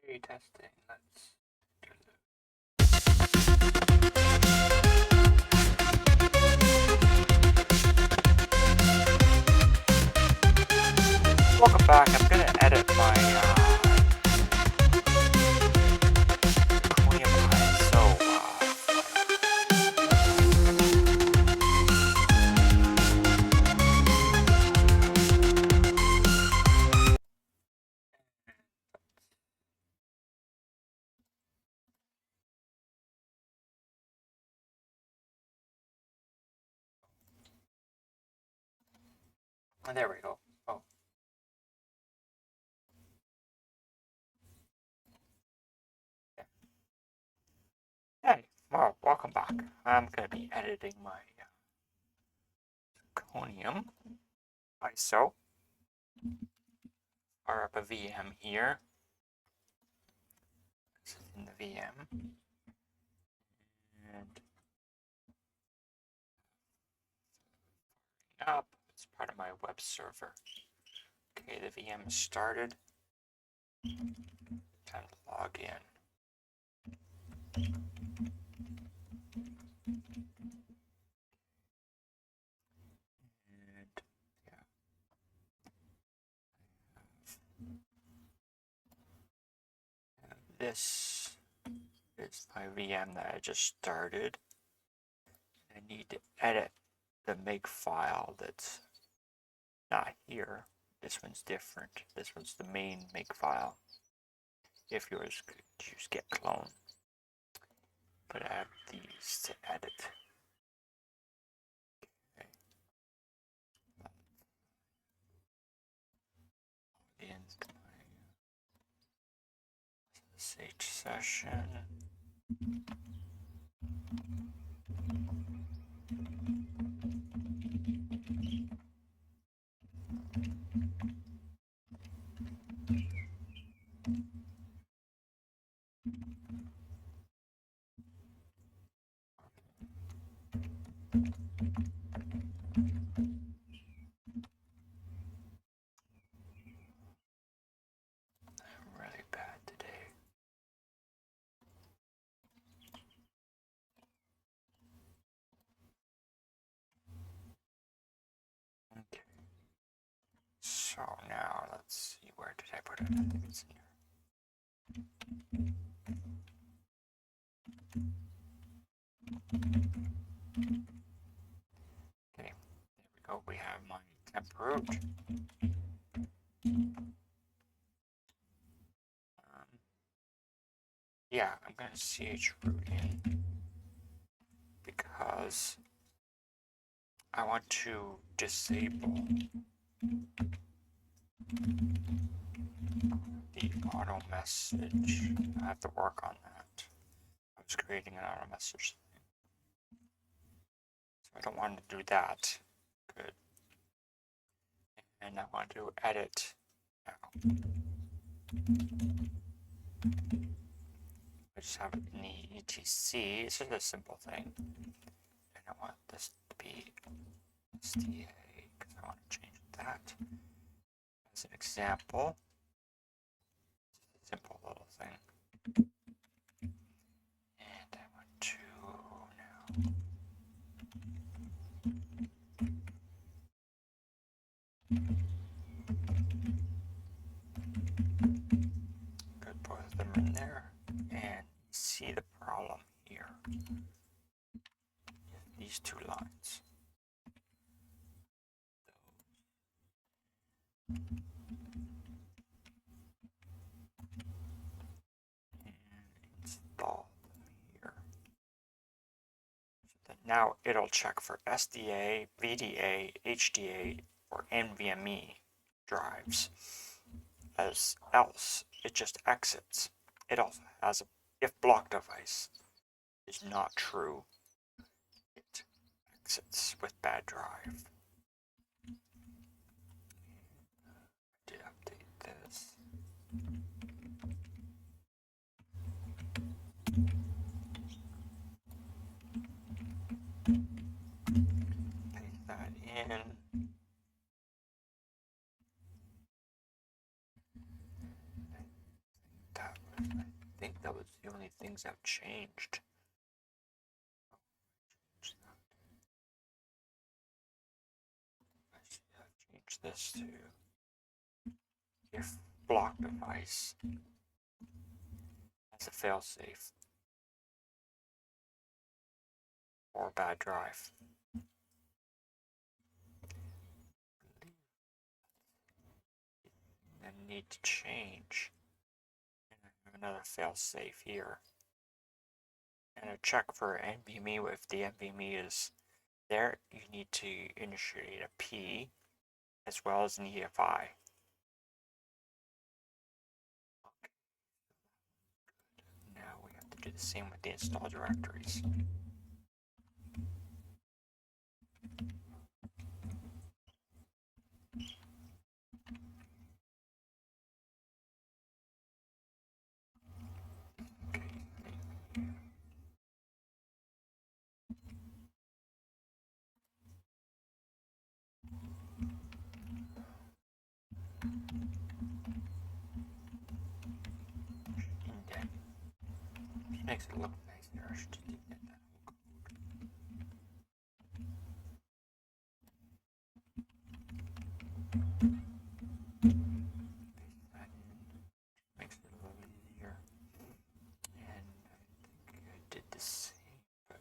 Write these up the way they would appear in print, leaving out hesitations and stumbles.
Okay, testing. Let's do this. Welcome back. I'm gonna edit my Korean ISO and there we go. Oh. Hey, well, welcome back. I'm gonna be editing my Conium ISO. Fire up a VM here. This is in the VM. And up, it's part of my web server. Okay, the VM is started. Time to log in. And yeah, this is my VM that I just started. I need to edit the make file that's not here. This one's different. This one's the main make file. If yours could use get clone. But I have these to edit. Okay. Into my SH session. I'm really bad today. Okay. So now let's see, where did I put it? I think it's in here. Okay, there we go. We have my temp root. Yeah, I'm gonna ch root in because I want to disable the auto message. I have to work on that. I was creating an auto message thing. So I don't want to do that. Good. And I want to edit now. I just have it in the etc. It's just a simple thing. And I want this to be SDA because I want to change that. As an example, simple little thing. And I want to now put both of them in there and see the problem here. These two lines. Install them here. So that now it'll check for SDA, VDA, HDA, or NVMe drives. As else, it just exits. It also has a if block device is not true, it exits with bad drive. I did update this. Paste that in. That I think that was the only things I've changed. I should have changed this to if block device as a failsafe or bad drive. I need to change. And I have another failsafe here. And a check for NVMe. If the NVMe is there, you need to initiate a P as well as an EFI. Okay. Now we have to do the same with the install directories. Indent. Makes it look nicer. I should just indent that whole code. Paste that in. Makes it a little easier. And I think I did the same, but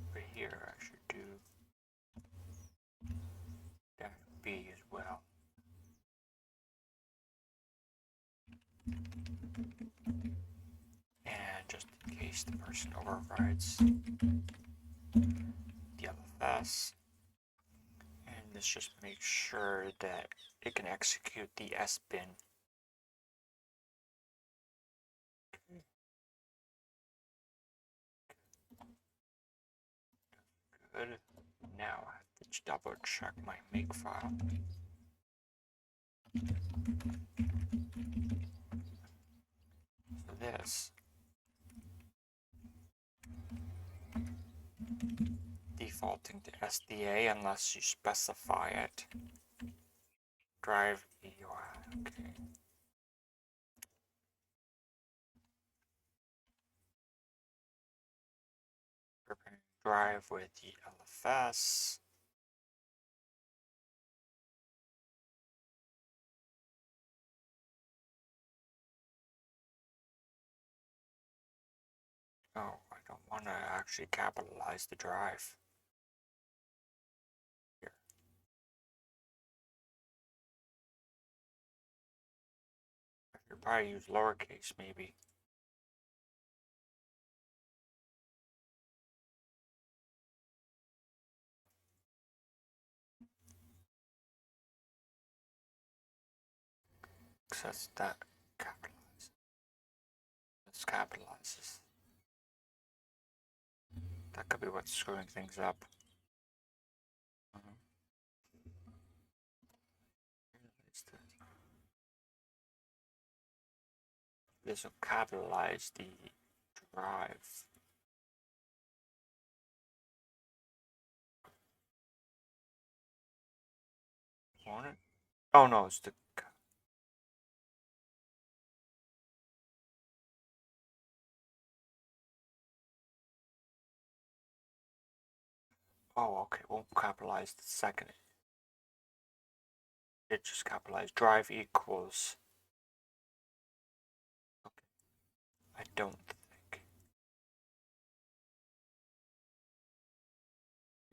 over here I should do -B as well. And just in case the person overrides the LFS, and this just makes sure that it can execute the S bin. Good. Now I have to double check my make file. So this defaulting to SDA unless you specify it. Drive EUI, okay. Preparing drive with the LFS. Oh, I don't want to actually capitalize the drive. Here. I could probably use lowercase maybe. Because that capitalizes. This capitalizes. That could be what's screwing things up. This will capitalize the drive. Want it? Oh no, it's the. Oh, okay. Won't capitalize the second. It just capitalized drive equals. Okay. I don't think.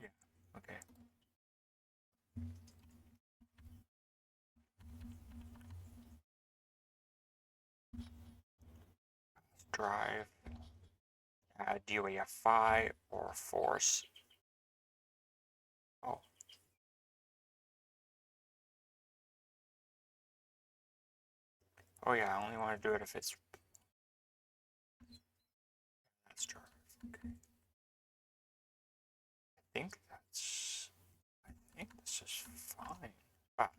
Yeah. Okay. Drive. Add UEFI or force. Oh. Oh yeah, I only want to do it if it's. That's drive. Okay. I think this is fine. But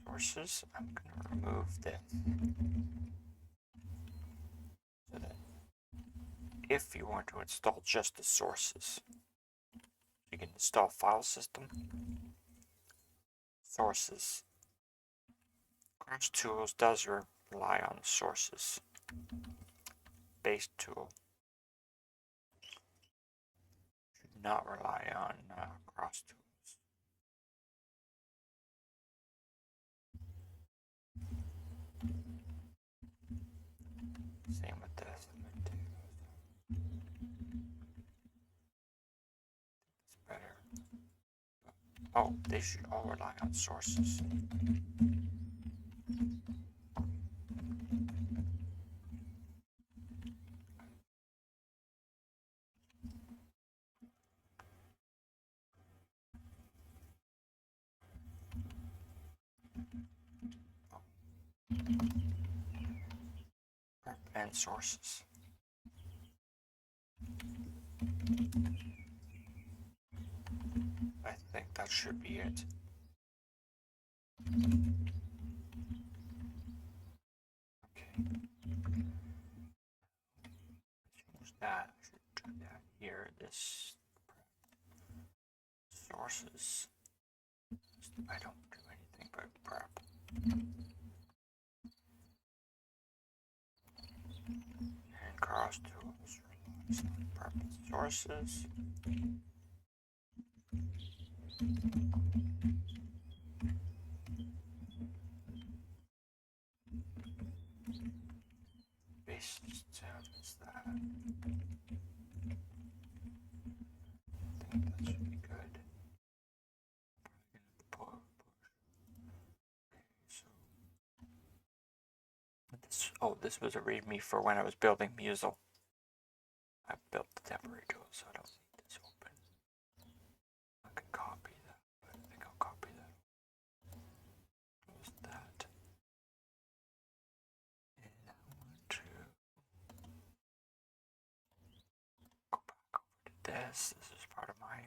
sources, I'm gonna remove this. So that if you want to install just the sources, you can install file system, sources, Cross tools does rely on sources. Base tool should not rely on cross tools. Same with this. It's better. Oh, they should all rely on sources. And sources. I think that should be it. Okay. Change that. I should do that here. This sources. I don't do anything but prep. And cross tools. Prep sources. Base system is that. I think that should be good. This was a readme for when I was building Musel. I built the temporary tool, so I don't need this open. I can copy that, but I think I'll copy that. Close that. And I want to go back over to this. This is part of my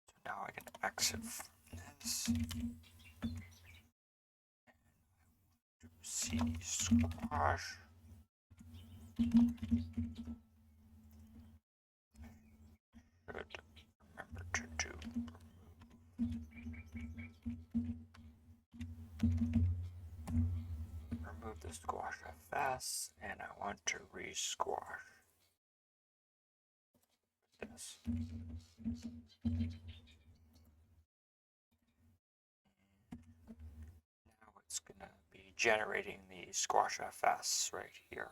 so now I can exit from this. CD squash. Should remember to do remove the squash FS, and I want to re-squash this. Now it's gonna be generating the squash FS right here.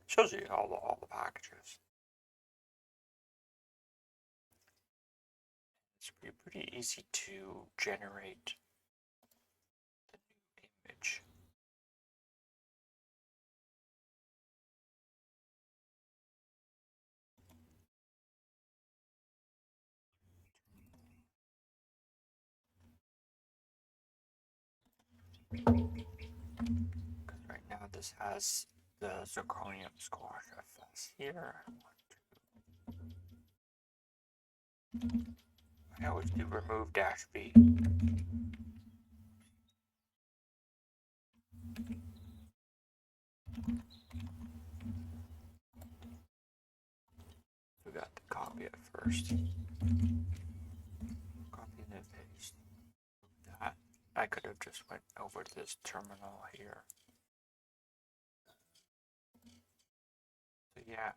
Shows you all the packages. It's pretty easy to generate the new image. Because right now this has the zirconium squash FS here. I always do remove -v. We got to copy it first. Copy and then paste. That I could have just went over to this terminal here. So yeah,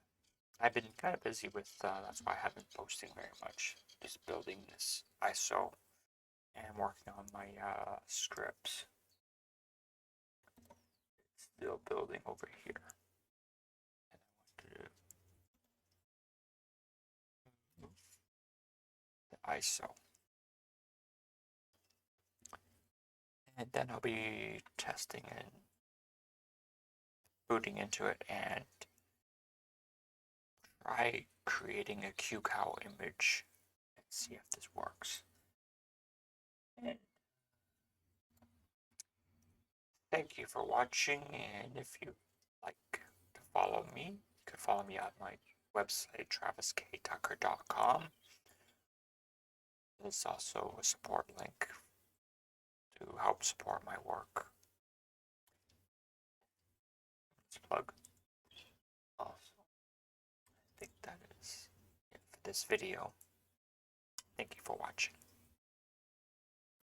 I've been kind of busy with, that's why I haven't been posting very much. Just building this ISO and working on my scripts. It's still building over here. And I want to move the ISO. And then I'll be testing and booting into it and try creating a QCow image and see if this works. And thank you for watching, and if you like to follow me, you can follow me at my website, travisktucker.com. There's also a support link to help support my work. Let's plug. that is it for this video. Thank you for watching.